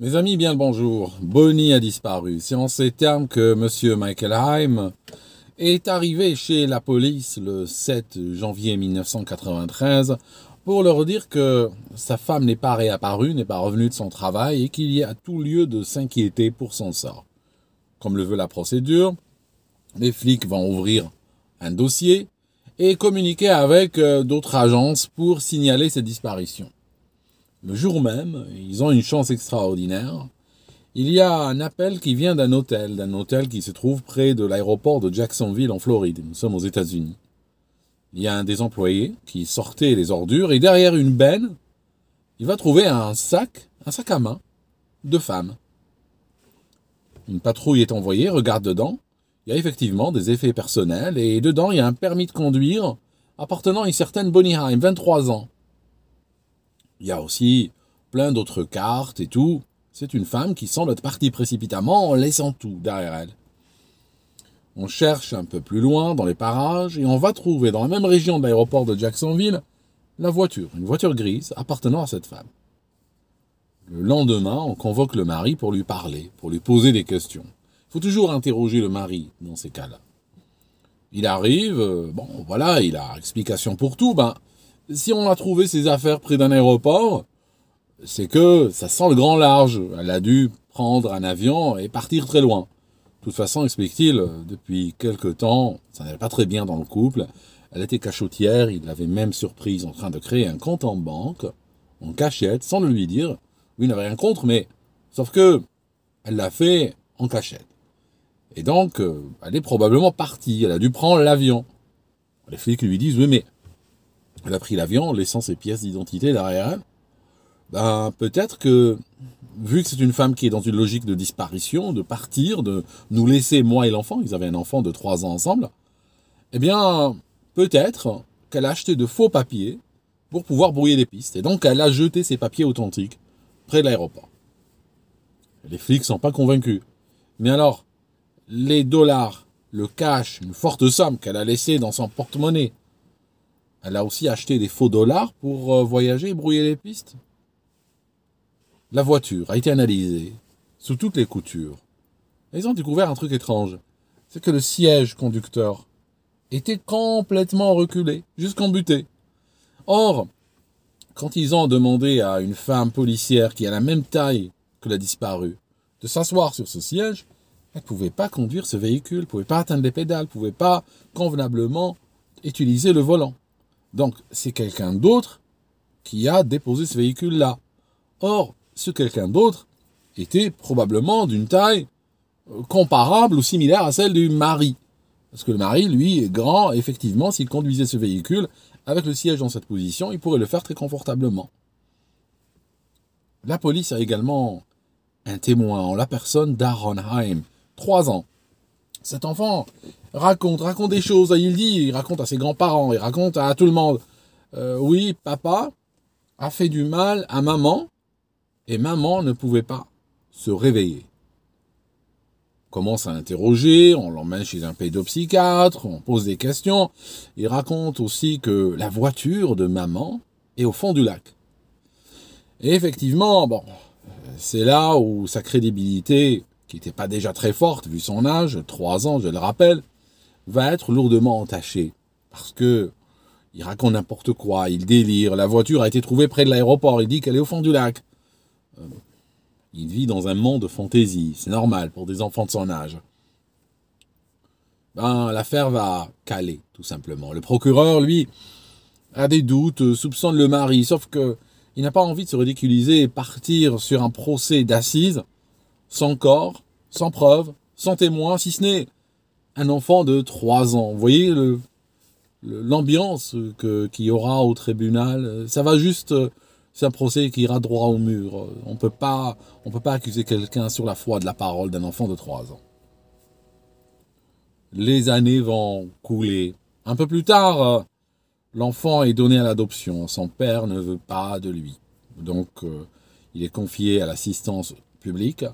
Mes amis, bien le bonjour. Bonnie a disparu. C'est en ces termes que Monsieur Michael Haim est arrivé chez la police le 7 janvier 1993 pour leur dire que sa femme n'est pas réapparue, n'est pas revenue de son travail et qu'il y a tout lieu de s'inquiéter pour son sort. Comme le veut la procédure, les flics vont ouvrir un dossier et communiquer avec d'autres agences pour signaler cette disparition. Le jour même, ils ont une chance extraordinaire. Il y a un appel qui vient d'un hôtel qui se trouve près de l'aéroport de Jacksonville en Floride. Nous sommes aux États-Unis. Il y a un des employés qui sortait les ordures et derrière une benne, il va trouver un sac à main de femme. Une patrouille est envoyée, regarde dedans. Il y a effectivement des effets personnels et dedans il y a un permis de conduire appartenant à une certaine Bonnie Haim, 23 ans. Il y a aussi plein d'autres cartes et tout. C'est une femme qui semble être partie précipitamment en laissant tout derrière elle. On cherche un peu plus loin dans les parages et on va trouver dans la même région de l'aéroport de Jacksonville la voiture, une voiture grise appartenant à cette femme. Le lendemain, on convoque le mari pour lui parler, pour lui poser des questions. Il faut toujours interroger le mari dans ces cas-là. Il arrive, il a explication pour tout. Si on a trouvé ses affaires près d'un aéroport, c'est que ça sent le grand large. Elle a dû prendre un avion et partir très loin. De toute façon, explique-t-il, depuis quelque temps, ça n'allait pas très bien dans le couple. Elle était cachotière, il l'avait même surprise en train de créer un compte en banque, en cachette, sans le lui dire. Lui n'avait rien contre, mais sauf que elle l'a fait en cachette. Et donc, elle est probablement partie, elle a dû prendre l'avion. Les flics lui disent, oui, mais elle a pris l'avion en laissant ses pièces d'identité derrière elle. Peut-être que, vu que c'est une femme qui est dans une logique de disparition, de partir, de nous laisser, moi et l'enfant, ils avaient un enfant de 3 ans ensemble, peut-être qu'elle a acheté de faux papiers pour pouvoir brouiller les pistes. Et donc, elle a jeté ses papiers authentiques près de l'aéroport. Les flics ne sont pas convaincus. Mais alors, les dollars, le cash, une forte somme qu'elle a laissée dans son porte-monnaie, elle a aussi acheté des faux dollars pour voyager et brouiller les pistes. La voiture a été analysée sous toutes les coutures. Et ils ont découvert un truc étrange. C'est que le siège conducteur était complètement reculé, jusqu'en butée. Or, quand ils ont demandé à une femme policière qui a la même taille que la disparue de s'asseoir sur ce siège, elle ne pouvait pas conduire ce véhicule, ne pouvait pas atteindre les pédales, ne pouvait pas convenablement utiliser le volant. Donc, c'est quelqu'un d'autre qui a déposé ce véhicule-là. Or, ce quelqu'un d'autre était probablement d'une taille comparable ou similaire à celle du mari. Parce que le mari, lui, est grand. Effectivement, s'il conduisait ce véhicule, avec le siège dans cette position, il pourrait le faire très confortablement. La police a également un témoin en la personne d'Aaron Haim, 3 ans. Cet enfant raconte des choses. Il raconte à ses grands-parents, il raconte à tout le monde. Oui, papa a fait du mal à maman et maman ne pouvait pas se réveiller. On commence à l'interroger, on l'emmène chez un pédopsychiatre, on pose des questions. Il raconte aussi que la voiture de maman est au fond du lac. Et effectivement, c'est là où sa crédibilité, qui n'était pas déjà très forte vu son âge, 3 ans, je le rappelle, va être lourdement entachée. Parce que il raconte n'importe quoi, il délire, la voiture a été trouvée près de l'aéroport, il dit qu'elle est au fond du lac. Il vit dans un monde de fantaisie, c'est normal pour des enfants de son âge. L'affaire va caler, tout simplement. Le procureur, lui, a des doutes, soupçonne le mari, sauf que il n'a pas envie de se ridiculiser et partir sur un procès d'assises, sans corps, sans preuve, sans témoin, si ce n'est un enfant de 3 ans. Vous voyez l'ambiance qu'il y aura au tribunal, ça va juste, c'est un procès qui ira droit au mur. On peut pas accuser quelqu'un sur la foi de la parole d'un enfant de 3 ans. Les années vont couler. Un peu plus tard, l'enfant est donné à l'adoption. Son père ne veut pas de lui. Donc, il est confié à l'assistance publique.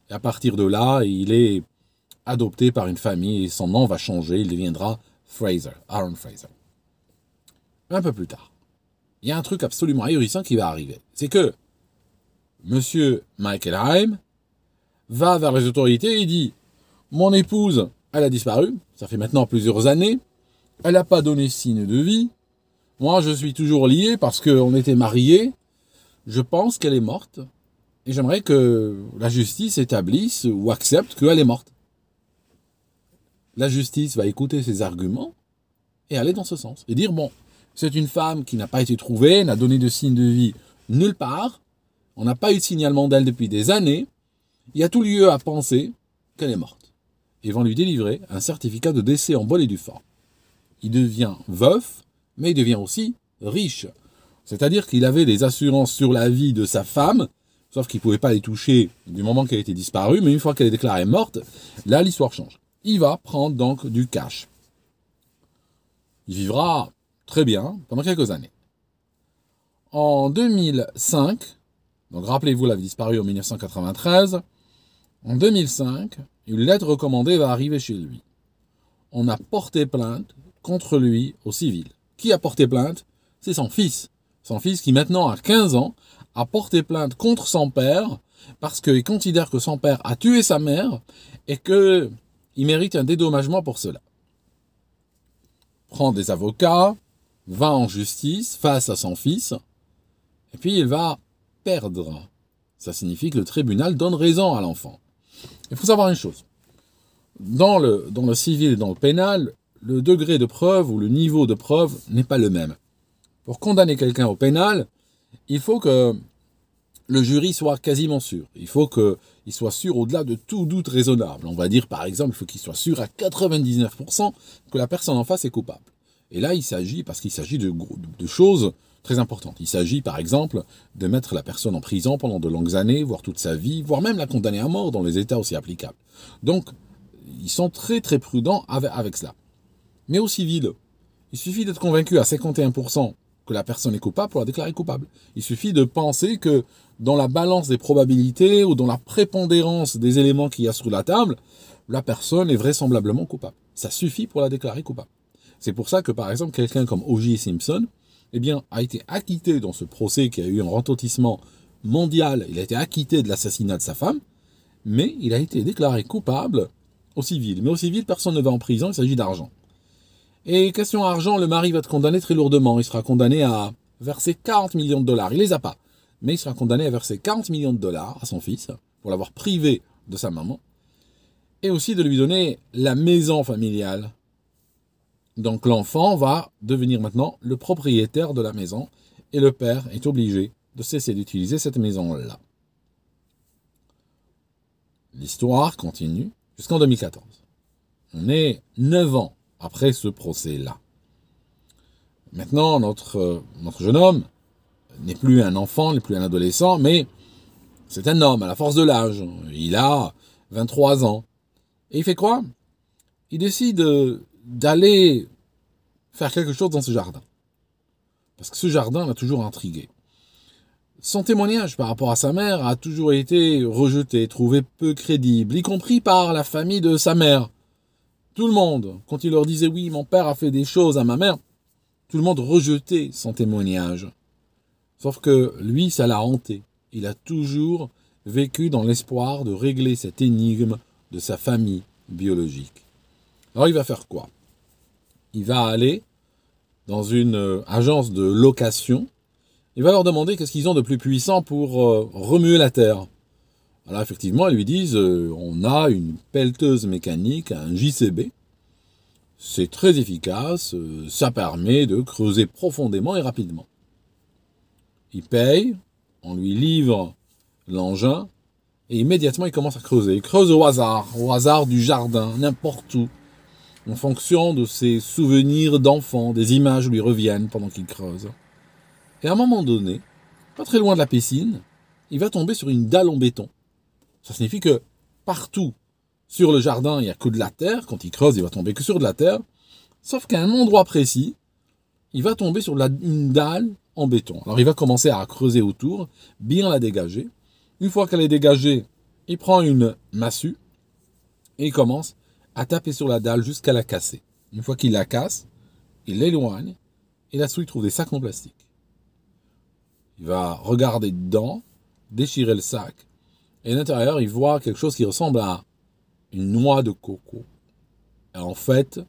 Et à partir de là, il est adopté par une famille et son nom va changer. Il deviendra Aaron Fraser. Un peu plus tard, il y a un truc absolument ahurissant qui va arriver. C'est que Monsieur Michael Haim va vers les autorités et dit « Mon épouse, elle a disparu, ça fait maintenant plusieurs années, elle n'a pas donné signe de vie, moi je suis toujours lié parce qu'on était mariés, je pense qu'elle est morte, et j'aimerais que la justice établisse ou accepte qu'elle est morte. » La justice va écouter ses arguments et aller dans ce sens, et dire « Bon, c'est une femme qui n'a pas été trouvée, n'a donné de signe de vie nulle part, on n'a pas eu de signalement d'elle depuis des années, il y a tout lieu à penser qu'elle est morte. » Ils vont lui délivrer un certificat de décès en bonne et due forme. Il devient veuf, mais il devient aussi riche. C'est-à-dire qu'il avait des assurances sur la vie de sa femme, sauf qu'il ne pouvait pas les toucher du moment qu'elle était disparue, mais une fois qu'elle est déclarée morte, là l'histoire change. Il va prendre donc du cash. Il vivra très bien pendant quelques années. En 2005, donc rappelez-vous, elle avait disparu en 1993, en 2005, une lettre recommandée va arriver chez lui. On a porté plainte contre lui au civil. Qui a porté plainte? C'est son fils. Son fils qui maintenant a 15 ans a porté plainte contre son père parce qu'il considère que son père a tué sa mère et qu'il mérite un dédommagement pour cela. Prend des avocats, va en justice face à son fils et puis il va perdre. Ça signifie que le tribunal donne raison à l'enfant. Il faut savoir une chose. Dans le civil et dans le pénal, le degré de preuve ou le niveau de preuve n'est pas le même. Pour condamner quelqu'un au pénal, il faut que le jury soit quasiment sûr. Il faut qu'il soit sûr au-delà de tout doute raisonnable. On va dire par exemple, il faut qu'il soit sûr à 99% que la personne en face est coupable. Et là, il s'agit, parce qu'il s'agit de choses très importantes. Il s'agit par exemple de mettre la personne en prison pendant de longues années, voire toute sa vie, voire même la condamner à mort dans les états aussi applicables. Donc, ils sont très très prudents avec cela. Mais au civil, il suffit d'être convaincu à 51% que la personne est coupable pour la déclarer coupable. Il suffit de penser que dans la balance des probabilités ou dans la prépondérance des éléments qu'il y a sur la table, la personne est vraisemblablement coupable. Ça suffit pour la déclarer coupable. C'est pour ça que par exemple quelqu'un comme O.J. Simpson a été acquitté dans ce procès qui a eu un retentissement mondial. Il a été acquitté de l'assassinat de sa femme, mais il a été déclaré coupable au civil. Mais au civil, personne ne va en prison, il s'agit d'argent. Et question argent, le mari va être condamné très lourdement. Il sera condamné à verser 40 millions de dollars. Il les a pas. Mais il sera condamné à verser 40 millions de dollars à son fils pour l'avoir privé de sa maman. Et aussi de lui donner la maison familiale. Donc l'enfant va devenir maintenant le propriétaire de la maison. Et le père est obligé de cesser d'utiliser cette maison-là. L'histoire continue jusqu'en 2014. On est 9 ans après ce procès-là. Maintenant, notre jeune homme n'est plus un enfant, n'est plus un adolescent, mais c'est un homme à la force de l'âge. Il a 23 ans. Et il fait quoi? Il décide d'aller faire quelque chose dans ce jardin. Parce que ce jardin l'a toujours intrigué. Son témoignage par rapport à sa mère a toujours été rejeté, trouvé peu crédible, y compris par la famille de sa mère. Tout le monde, quand il leur disait « oui, mon père a fait des choses à ma mère », tout le monde rejetait son témoignage. Sauf que lui, ça l'a hanté. Il a toujours vécu dans l'espoir de régler cette énigme de sa famille biologique. Alors il va faire quoi? Il va aller dans une agence de location. Il va leur demander qu'est-ce qu'ils ont de plus puissant pour remuer la terre. Alors effectivement, ils lui disent on a une pelleteuse mécanique, un JCB. C'est très efficace, ça permet de creuser profondément et rapidement. Il paye, on lui livre l'engin, et immédiatement il commence à creuser. Il creuse au hasard du jardin, n'importe où, en fonction de ses souvenirs d'enfant, des images lui reviennent pendant qu'il creuse. Et à un moment donné, pas très loin de la piscine, il va tomber sur une dalle en béton. Ça signifie que partout sur le jardin, il n'y a que de la terre. Quand il creuse, il va tomber que sur de la terre. Sauf qu'à un endroit précis, il va tomber sur une dalle en béton. Alors il va commencer à creuser autour, bien la dégager. Une fois qu'elle est dégagée, il prend une massue et il commence à taper sur la dalle jusqu'à la casser. Une fois qu'il la casse, il l'éloigne et là-dessous il trouve des sacs en plastique. Il va regarder dedans, déchiré le sac. Et à l'intérieur, il voit quelque chose qui ressemble à une noix de coco. Et en fait,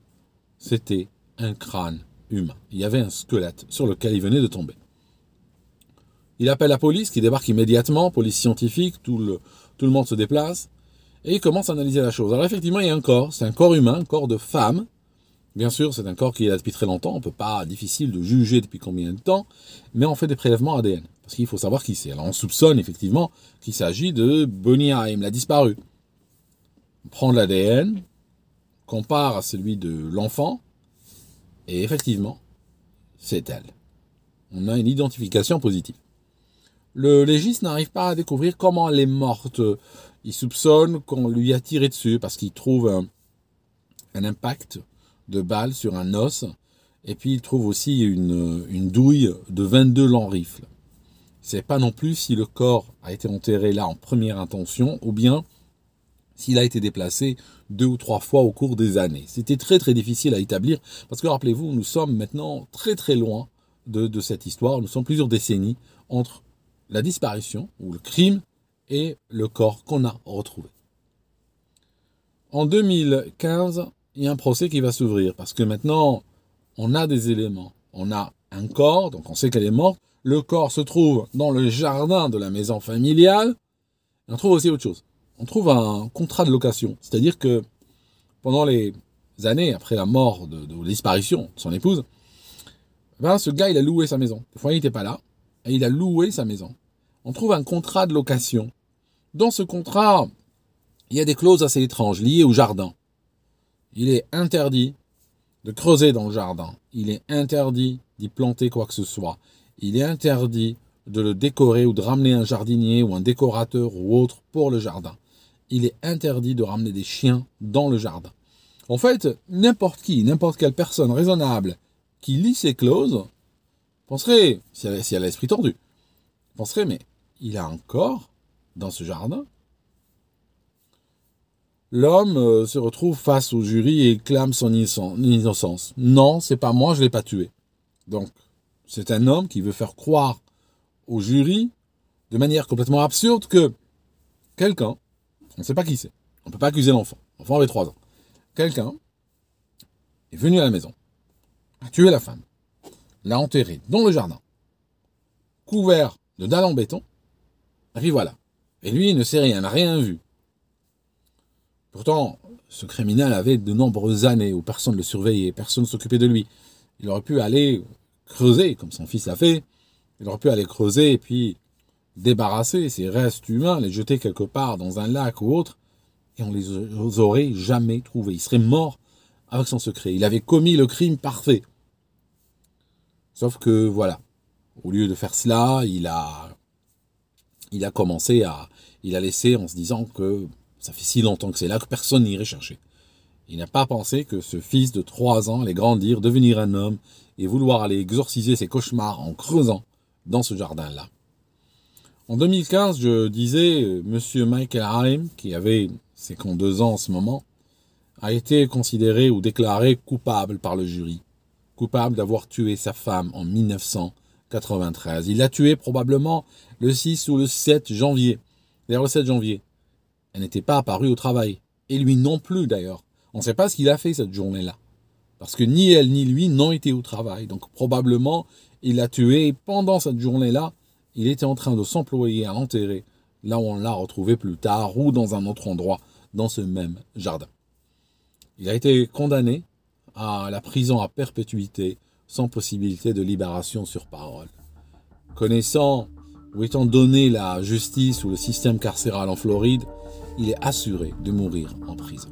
c'était un crâne humain. Il y avait un squelette sur lequel il venait de tomber. Il appelle la police qui débarque immédiatement, police scientifique, tout le monde se déplace, et il commence à analyser la chose. Alors effectivement, il y a un corps, c'est un corps humain, un corps de femme. Bien sûr, c'est un corps qui est là depuis très longtemps, on ne peut pas, difficile de juger depuis combien de temps, mais on fait des prélèvements ADN, parce qu'il faut savoir qui c'est. Alors on soupçonne effectivement qu'il s'agit de Bonnie Haim, la disparue. On prend l'ADN, compare à celui de l'enfant, et effectivement, c'est elle. On a une identification positive. Le légiste n'arrive pas à découvrir comment elle est morte. Il soupçonne qu'on lui a tiré dessus parce qu'il trouve un impact de balle sur un os. Et puis il trouve aussi une douille de 22 lance-rifles. Il ne sait pas non plus si le corps a été enterré là en première intention ou bien s'il a été déplacé 2 ou 3 fois au cours des années. C'était très très difficile à établir parce que rappelez-vous, nous sommes maintenant très très loin de cette histoire. Nous sommes plusieurs décennies entre la disparition ou le crime et le corps qu'on a retrouvé. En 2015, il y a un procès qui va s'ouvrir parce que maintenant, on a des éléments. On a un corps, donc on sait qu'elle est morte. Le corps se trouve dans le jardin de la maison familiale. Et on trouve aussi autre chose. On trouve un contrat de location. C'est-à-dire que pendant les années après la mort de disparition de son épouse, ce gars, il a loué sa maison. Des fois, il n'était pas là. Et il a loué sa maison. On trouve un contrat de location. Dans ce contrat, il y a des clauses assez étranges liées au jardin. Il est interdit de creuser dans le jardin. Il est interdit d'y planter quoi que ce soit. Il est interdit de le décorer ou de ramener un jardinier ou un décorateur ou autre pour le jardin. Il est interdit de ramener des chiens dans le jardin. En fait, n'importe qui, n'importe quelle personne raisonnable qui lit ces clauses penserait, si elle a l'esprit tordu, penserait, mais il a un corps dans ce jardin. L'homme se retrouve face au jury et clame son innocence. Non, c'est pas moi, je l'ai pas tué. Donc, c'est un homme qui veut faire croire au jury, de manière complètement absurde, que quelqu'un, on ne sait pas qui c'est, on ne peut pas accuser l'enfant, l'enfant avait 3 ans, quelqu'un est venu à la maison, a tué la femme, l'a enterrée dans le jardin, couvert de dalles en béton, et puis voilà. Et lui, il ne sait rien, n'a rien vu. Pourtant, ce criminel avait de nombreuses années où personne ne le surveillait, personne ne s'occupait de lui. Il aurait pu aller creuser, comme son fils l'a fait, il aurait pu aller creuser et puis débarrasser ces restes humains, les jeter quelque part dans un lac ou autre, et on les aurait jamais trouvés. Il serait mort avec son secret. Il avait commis le crime parfait. Sauf que, voilà, au lieu de faire cela, il a laissé en se disant que ça fait si longtemps que c'est là que personne n'irait chercher. Il n'a pas pensé que ce fils de 3 ans allait grandir, devenir un homme et vouloir aller exorciser ses cauchemars en creusant dans ce jardin-là. En 2015, je disais, Monsieur Michael Haim, qui avait 52 ans en ce moment, a été considéré ou déclaré coupable par le jury. Coupable d'avoir tué sa femme en 1993. Il l'a tuée probablement le 6 ou le 7 janvier. D'ailleurs, le 7 janvier. Elle n'était pas apparue au travail. Et lui non plus, d'ailleurs. On ne sait pas ce qu'il a fait cette journée-là. Parce que ni elle ni lui n'ont été au travail. Donc probablement, il l'a tuée et pendant cette journée-là, il était en train de s'employer à l'enterrer, là où on l'a retrouvé plus tard, ou dans un autre endroit, dans ce même jardin. Il a été condamné à la prison à perpétuité, sans possibilité de libération sur parole. Connaissant ou étant donné la justice ou le système carcéral en Floride, il est assuré de mourir en prison.